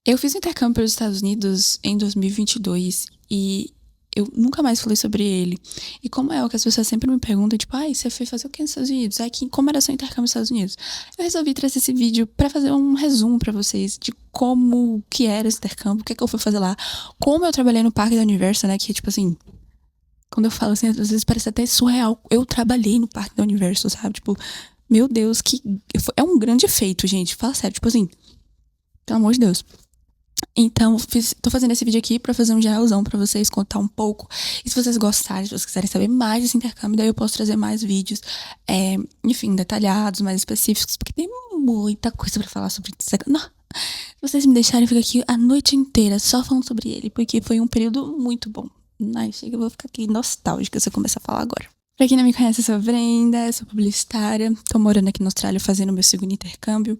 Eu fiz intercâmbio pelos Estados Unidos em 2022 e eu nunca mais falei sobre ele. E como é o que as pessoas sempre me perguntam, tipo, ai, você foi fazer o que nos Estados Unidos? Ai, como era seu intercâmbio nos Estados Unidos? Eu resolvi trazer esse vídeo pra fazer um resumo pra vocês de como que era esse intercâmbio, o que é que eu fui fazer lá, como eu trabalhei no Parque da Universal, né, que é tipo assim, quando eu falo assim, às vezes parece até surreal. Eu trabalhei no Parque da Universal, sabe? Tipo, meu Deus, que é um grande feito, gente. Fala sério, tipo assim, pelo amor de Deus. Então, tô fazendo esse vídeo aqui pra fazer um geralzão pra vocês, contar um pouco. E se vocês gostarem, se vocês quiserem saber mais desse intercâmbio, daí eu posso trazer mais vídeos, enfim, detalhados, mais específicos, porque tem muita coisa pra falar sobre isso. Não. Se vocês me deixarem, eu fico aqui a noite inteira só falando sobre ele, porque foi um período muito bom. Ai, chega, eu vou ficar aqui nostálgica se eu começar a falar agora. Pra quem não me conhece, eu sou a Brenda, eu sou publicitária, tô morando aqui na Austrália fazendo meu segundo intercâmbio.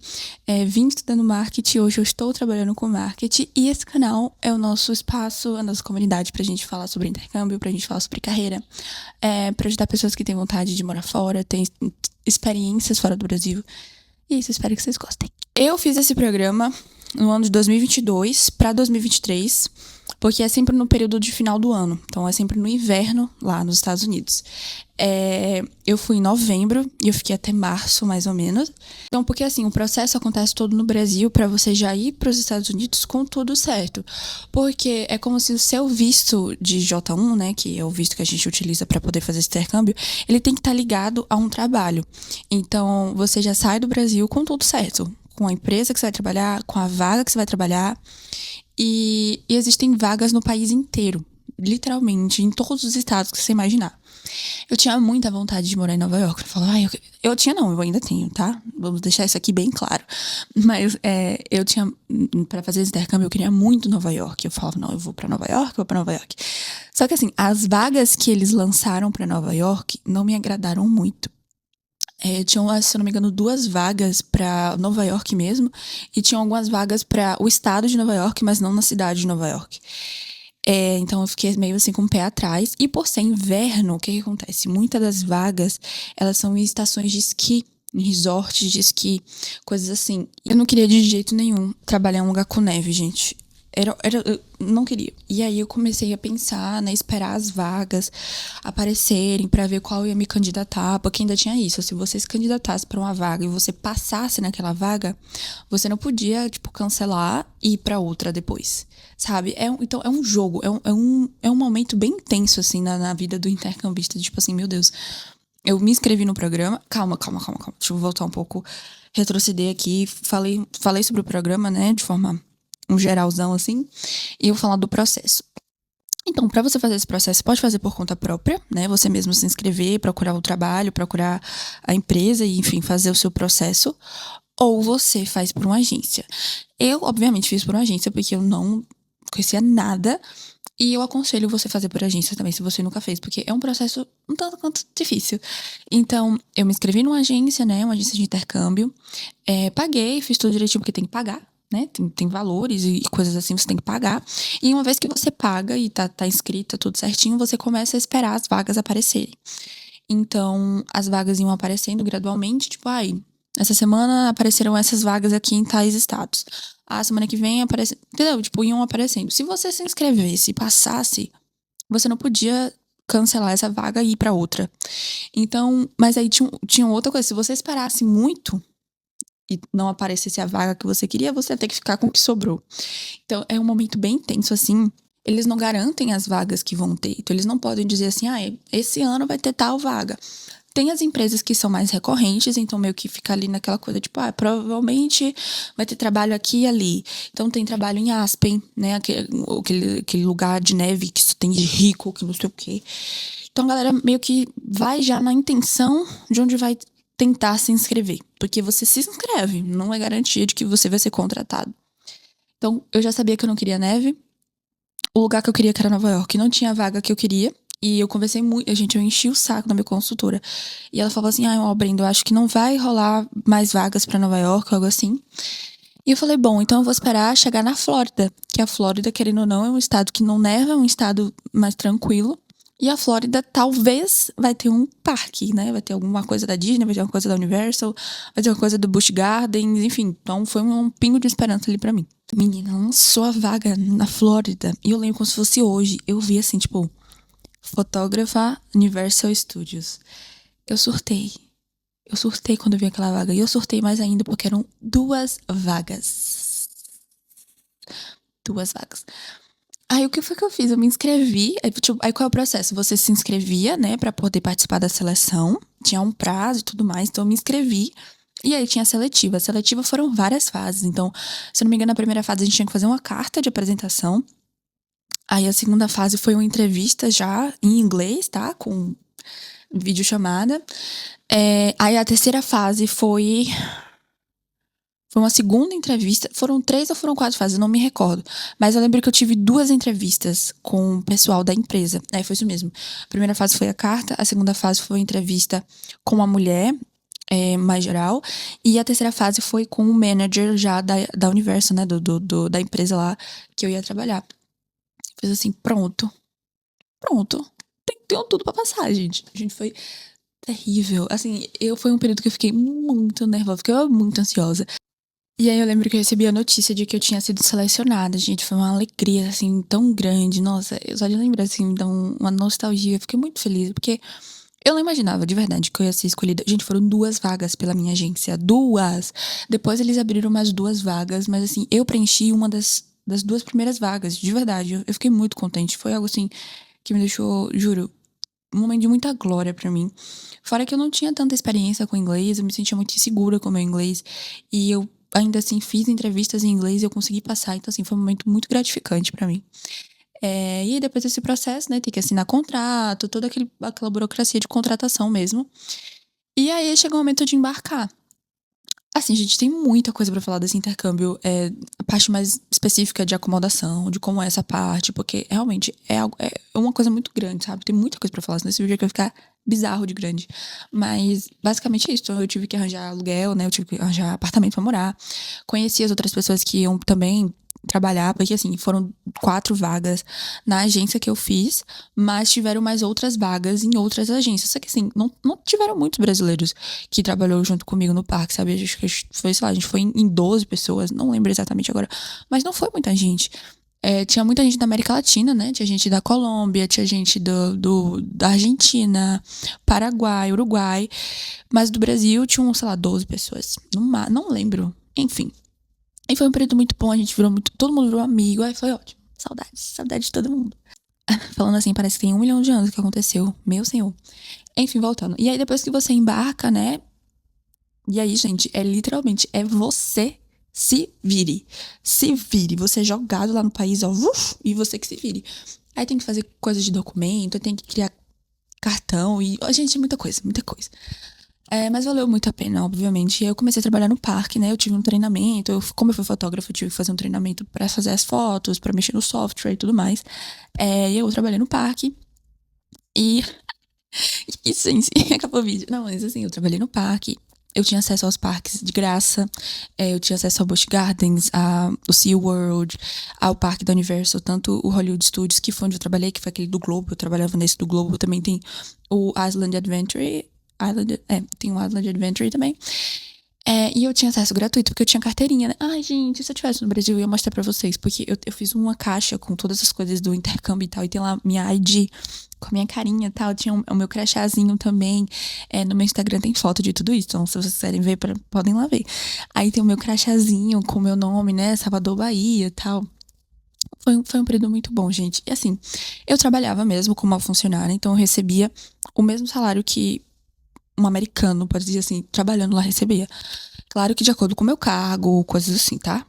Vim estudando marketing, hoje eu estou trabalhando com marketing e esse canal é o nosso espaço, a nossa comunidade pra gente falar sobre intercâmbio, pra gente falar sobre carreira, pra ajudar pessoas que têm vontade de morar fora, têm experiências fora do Brasil. E é isso, espero que vocês gostem. Eu fiz esse programa no ano de 2022 para 2023, porque é sempre no período de final do ano. Então, é sempre no inverno lá nos Estados Unidos. Eu fui em novembro e eu fiquei até março, mais ou menos. Então, porque assim, o processo acontece todo no Brasil para você já ir para os Estados Unidos com tudo certo. Porque é como se o seu visto de J1, né, que é o visto que a gente utiliza para poder fazer esse intercâmbio, ele tem que estar ligado a um trabalho. Então, você já sai do Brasil com tudo certo. Com a empresa que você vai trabalhar, com a vaga que você vai trabalhar. E existem vagas no país inteiro. Literalmente, em todos os estados que você imaginar. Eu tinha muita vontade de morar em Nova York. Eu falava, eu tinha não, eu ainda tenho, tá? Vamos deixar isso aqui bem claro. Mas eu tinha, pra fazer esse intercâmbio, eu queria muito Nova York. Eu falava, não, eu vou pra Nova York, eu vou pra Nova York. Só que assim, as vagas que eles lançaram pra Nova York não me agradaram muito. Tinham, se eu não me engano, 2 vagas pra Nova York mesmo, e tinham algumas vagas pra o estado de Nova York, mas não na cidade de Nova York. Então eu fiquei meio assim com o pé atrás. E por ser inverno, o que acontece? Muitas das vagas, elas são em estações de esqui, em resorts de esqui, coisas assim. Eu não queria de jeito nenhum trabalhar em um lugar com neve, gente. Eu não queria. E aí eu comecei a pensar, né, esperar as vagas aparecerem pra ver qual eu ia me candidatar, porque ainda tinha isso, se você se candidatasse pra uma vaga e você passasse naquela vaga, você não podia, tipo, cancelar e ir pra outra depois, sabe? Então é um jogo, é um momento bem intenso, assim, na vida do intercambista, tipo assim, meu Deus, eu me inscrevi no programa, calma, deixa eu voltar um pouco, retroceder aqui, falei sobre o programa, né, de forma um geralzão assim, e eu vou falar do processo. Então, para você fazer esse processo, você pode fazer por conta própria, né? Você mesmo se inscrever, procurar o trabalho, procurar a empresa e, enfim, fazer o seu processo. Ou você faz por uma agência. Eu, obviamente, fiz por uma agência porque eu não conhecia nada. E eu aconselho você fazer por agência também, se você nunca fez, porque é um processo um tanto quanto difícil. Então, eu me inscrevi numa agência, né? Uma agência de intercâmbio. Paguei, fiz tudo direitinho, porque tem que pagar, né? Tem valores e coisas assim, você tem que pagar. E uma vez que você paga e tá inscrita, tudo certinho, você começa a esperar as vagas aparecerem. Então, as vagas iam aparecendo gradualmente, tipo, essa semana apareceram essas vagas aqui em tais estados. A semana que vem aparece, entendeu? Tipo, iam aparecendo. Se você se inscrevesse e passasse, você não podia cancelar essa vaga e ir pra outra. Então, mas aí tinha outra coisa, se você esperasse muito e não aparecesse a vaga que você queria, você ia ter que ficar com o que sobrou. Então, é um momento bem intenso, assim. Eles não garantem as vagas que vão ter. Então, eles não podem dizer assim, esse ano vai ter tal vaga. Tem as empresas que são mais recorrentes, então meio que fica ali naquela coisa, tipo, provavelmente vai ter trabalho aqui e ali. Então tem trabalho em Aspen, né, aquele lugar de neve que só tem de rico, que não sei o quê. Então a galera meio que vai já na intenção de onde vai tentar se inscrever. Porque você se inscreve, não é garantia de que você vai ser contratado. Então eu já sabia que eu não queria neve. O lugar que eu queria, que era Nova York, não tinha a vaga que eu queria. E eu conversei muito, gente, eu enchi o saco da minha consultora. E ela falou assim, Brenda, eu acho que não vai rolar mais vagas pra Nova York, algo assim. E eu falei, bom, então eu vou esperar chegar na Flórida. Que a Flórida, querendo ou não, é um estado que não neva, é um estado mais tranquilo. E a Flórida talvez vai ter um parque, né? Vai ter alguma coisa da Disney, vai ter alguma coisa da Universal, vai ter alguma coisa do Busch Gardens, enfim. Então foi um pingo de esperança ali pra mim. Menina, lançou a vaga na Flórida. E eu lembro como se fosse hoje. Eu vi assim, tipo, fotógrafa Universal Studios. Eu surtei. Eu surtei quando eu vi aquela vaga. E eu surtei mais ainda porque eram duas vagas. Duas vagas. Aí o que foi que eu fiz? Eu me inscrevi. Aí qual é o processo? Você se inscrevia, né, pra poder participar da seleção. Tinha um prazo e tudo mais. Então eu me inscrevi. E aí tinha a seletiva. A seletiva foram várias fases. Então, se eu não me engano, na primeira fase a gente tinha que fazer uma carta de apresentação. Aí a segunda fase foi uma entrevista já em inglês, tá? Com videochamada. Aí a terceira fase foi uma segunda entrevista. Foram 3 ou foram 4 fases, eu não me recordo. Mas eu lembro que eu tive 2 entrevistas com o pessoal da empresa. Foi isso mesmo. A primeira fase foi a carta, a segunda fase foi a entrevista com uma mulher, mais geral. E a terceira fase foi com o manager já da Universo, né? Da empresa lá que eu ia trabalhar. Fiz assim, pronto. Pronto. Tenho tudo pra passar, gente. A gente foi terrível. Assim, foi um período que eu fiquei muito nervosa, fiquei muito ansiosa. E aí eu lembro que eu recebi a notícia de que eu tinha sido selecionada, gente. Foi uma alegria, assim, tão grande. Nossa, eu só de lembrar, assim, me dá uma nostalgia. Eu fiquei muito feliz, porque eu não imaginava, de verdade, que eu ia ser escolhida. Gente, foram 2 vagas pela minha agência. 2! Depois eles abriram mais 2 vagas, mas assim, eu preenchi uma das 2 primeiras vagas, de verdade. Eu fiquei muito contente. Foi algo, assim, que me deixou, juro, um momento de muita glória pra mim. Fora que eu não tinha tanta experiência com inglês, eu me sentia muito insegura com o meu inglês. E eu, ainda assim, fiz entrevistas em inglês e eu consegui passar. Então, assim, foi um momento muito gratificante pra mim. E aí, depois desse processo, né, tem que assinar contrato, toda aquela burocracia de contratação mesmo. E aí, chegou o momento de embarcar. Assim, gente, tem muita coisa pra falar desse intercâmbio. A parte mais específica de acomodação, de como é essa parte, porque realmente é uma coisa muito grande, sabe? Tem muita coisa pra falar, senão esse vídeo aqui vai ficar bizarro de grande. Mas, basicamente é isso. Então, eu tive que arranjar aluguel, né? Eu tive que arranjar apartamento pra morar. Conheci as outras pessoas que iam também trabalhar, porque assim, foram 4 vagas na agência que eu fiz, mas tiveram mais outras vagas em outras agências. Só que assim, não tiveram muitos brasileiros que trabalhou junto comigo no parque, sabe? Acho que foi, sei lá, a gente foi em 12 pessoas, não lembro exatamente agora, mas não foi muita gente. Tinha muita gente da América Latina, né? Tinha gente da Colômbia, tinha gente da Argentina, Paraguai, Uruguai, mas do Brasil tinham, sei lá, 12 pessoas. Não lembro. Enfim. E foi um período muito bom, a gente virou muito. Todo mundo virou amigo, aí foi ótimo. Saudade de todo mundo. Falando assim, parece que tem 1 milhão de anos que aconteceu. Meu senhor. Enfim, voltando. E aí, depois que você embarca, né? E aí, gente, literalmente, você se vire. Se vire. Você é jogado lá no país, ó. E você que se vire. Aí tem que fazer coisa de documento, tem que criar cartão e. Ó, gente, muita coisa, muita coisa. Mas valeu muito a pena, obviamente. E aí eu comecei a trabalhar no parque, né? Eu tive um treinamento. Como eu fui fotógrafa, eu tive que fazer um treinamento pra fazer as fotos, pra mexer no software e tudo mais. E eu trabalhei no parque. E. E sim, acabou o vídeo. Não, mas assim, eu trabalhei no parque. Eu tinha acesso aos parques de graça. Eu tinha acesso ao Busch Gardens, ao SeaWorld, ao parque da Universal, tanto o Hollywood Studios, que foi onde eu trabalhei, que foi aquele do Globo. Eu trabalhava nesse do Globo. Também tem o Island Adventure. Tem o Island Adventure também. E eu tinha acesso gratuito, porque eu tinha carteirinha, né? Ai, gente, se eu tivesse no Brasil, eu ia mostrar pra vocês. Porque eu fiz uma caixa com todas as coisas do intercâmbio e tal. E tem lá minha ID com a minha carinha e tal. Tinha o meu crachazinho também. No meu Instagram tem foto de tudo isso. Então, se vocês quiserem ver, podem lá ver. Aí tem o meu crachazinho com o meu nome, né? Salvador, Bahia e tal. Foi um período muito bom, gente. E assim, eu trabalhava mesmo como uma funcionária. Então, eu recebia o mesmo salário que um americano, pode dizer assim, trabalhando lá recebia. Claro que de acordo com o meu cargo, coisas assim, tá?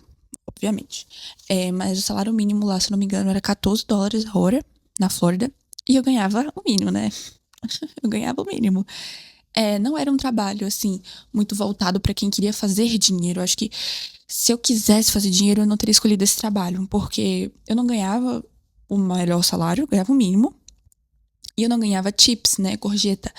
Obviamente. Mas o salário mínimo lá, se não me engano, era $14 a hora na Flórida. E eu ganhava o mínimo, né? Eu ganhava o mínimo. Não era um trabalho, assim, muito voltado pra quem queria fazer dinheiro. Eu acho que se eu quisesse fazer dinheiro, eu não teria escolhido esse trabalho. Porque eu não ganhava o melhor salário, eu ganhava o mínimo. E eu não ganhava tips, né, gorjeta,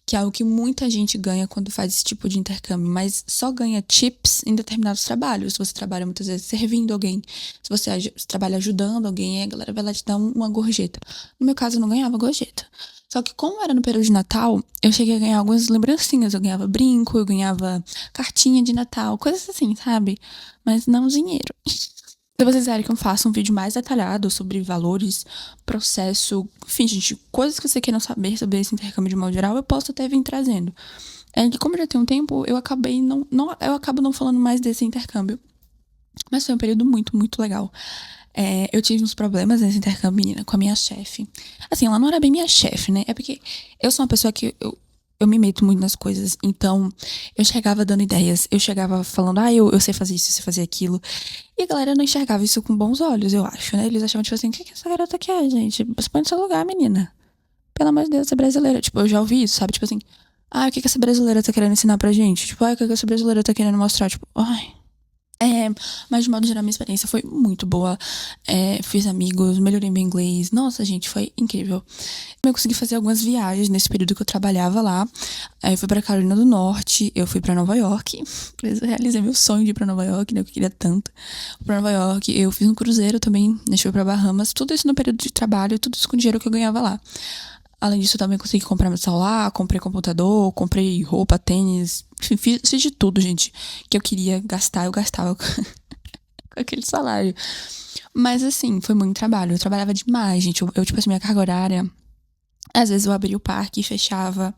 que é algo que muita gente ganha quando faz esse tipo de intercâmbio, mas só ganha tips em determinados trabalhos. Se você trabalha muitas vezes servindo alguém, se você trabalha ajudando alguém, a galera vai lá te dar uma gorjeta. No meu caso, eu não ganhava gorjeta. Só que como era no período de Natal, eu cheguei a ganhar algumas lembrancinhas. Eu ganhava brinco, eu ganhava cartinha de Natal, coisas assim, sabe? Mas não dinheiro. Se vocês quiserem que eu faça um vídeo mais detalhado sobre valores, processo, enfim, gente, coisas que vocês queiram saber sobre esse intercâmbio de modo geral, eu posso até vir trazendo. É que como já tem um tempo, eu acabei eu acabo não falando mais desse intercâmbio. Mas foi um período muito, muito legal. Eu tive uns problemas nesse intercâmbio, menina, com a minha chefe. Assim, ela não era bem minha chefe, né? É porque eu sou uma pessoa que eu me meto muito nas coisas. Então, eu chegava dando ideias. Eu chegava falando, eu sei fazer isso, eu sei fazer aquilo. E a galera não enxergava isso com bons olhos, eu acho, né? Eles achavam, tipo assim, o que essa garota quer, gente? Você põe no seu lugar, menina. Pelo amor de Deus, você é brasileira. Tipo, eu já ouvi isso, sabe? Tipo assim, o que essa brasileira tá querendo ensinar pra gente? Tipo, o que essa brasileira tá querendo mostrar? Tipo, ai. Mas de modo geral, minha experiência foi muito boa. Fiz amigos, melhorei meu inglês. Nossa, gente, foi incrível. Eu consegui fazer algumas viagens nesse período que eu trabalhava lá. Eu fui pra Carolina do Norte, eu fui pra Nova York. Eu realizei meu sonho de ir pra Nova York, né? Que eu queria tanto. Fui pra Nova York, eu fiz um cruzeiro também, deixa eu ir pra Bahamas. Tudo isso no período de trabalho, tudo isso com o dinheiro que eu ganhava lá. Além disso, eu também consegui comprar meu celular, comprei computador, comprei roupa, tênis. Enfim, fiz de tudo, gente, que eu queria gastar, eu gastava com aquele salário. Mas assim, foi muito trabalho. Eu trabalhava demais, gente. Tipo assim, minha carga horária. Às vezes eu abria o parque e fechava.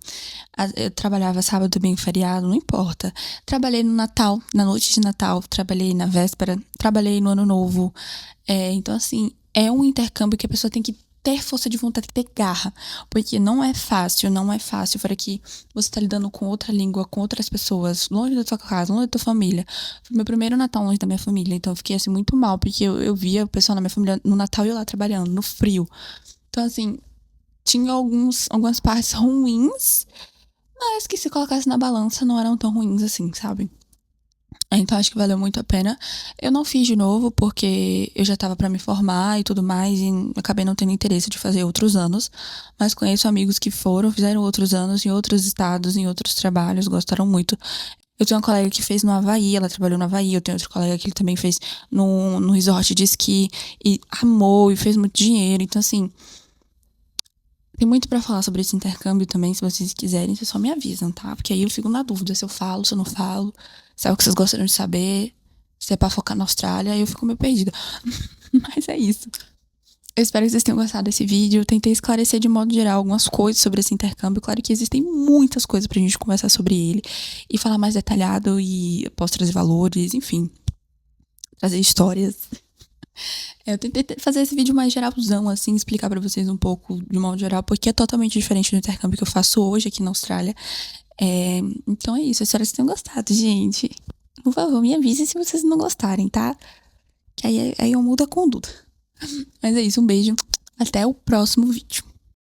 Eu trabalhava sábado, domingo, feriado, não importa. Trabalhei no Natal, na noite de Natal, trabalhei na véspera, trabalhei no Ano Novo. Então, assim, é um intercâmbio que a pessoa tem que ter força de vontade, tem que ter garra. Porque não é fácil, não é fácil. Fora que você tá lidando com outra língua, com outras pessoas, longe da tua casa, longe da tua família. Foi meu primeiro Natal longe da minha família, então eu fiquei assim muito mal, porque eu via o pessoal na minha família no Natal e eu lá trabalhando, no frio. Então, assim, tinha algumas partes ruins, mas que se colocasse na balança não eram tão ruins assim, sabe? Então acho que valeu muito a pena. Eu não fiz de novo porque eu já tava pra me formar e tudo mais e acabei não tendo interesse de fazer outros anos, mas conheço amigos que foram, fizeram outros anos em outros estados, em outros trabalhos, gostaram muito. Eu tenho uma colega que fez no Havaí, ela trabalhou no Havaí, eu tenho outro colega que ele também fez no resort de esqui e amou e fez muito dinheiro. Então, assim, tem muito pra falar sobre esse intercâmbio também, se vocês quiserem, vocês só me avisam, tá? Porque aí eu fico na dúvida se eu falo, se eu não falo, se é o que vocês gostariam de saber, se é pra focar na Austrália, aí eu fico meio perdida. Mas é isso. Eu espero que vocês tenham gostado desse vídeo. Eu tentei esclarecer de modo geral algumas coisas sobre esse intercâmbio. Claro que existem muitas coisas pra gente conversar sobre ele e falar mais detalhado e posso trazer valores, enfim, trazer histórias. Eu tentei fazer esse vídeo mais geralzão, assim, explicar pra vocês um pouco de modo geral, porque é totalmente diferente do intercâmbio que eu faço hoje aqui na Austrália. Então é isso, eu espero que vocês tenham gostado, gente. Por favor, me avise se vocês não gostarem, tá? Que aí eu mudo a conduta. Mas é isso, um beijo. Até o próximo vídeo.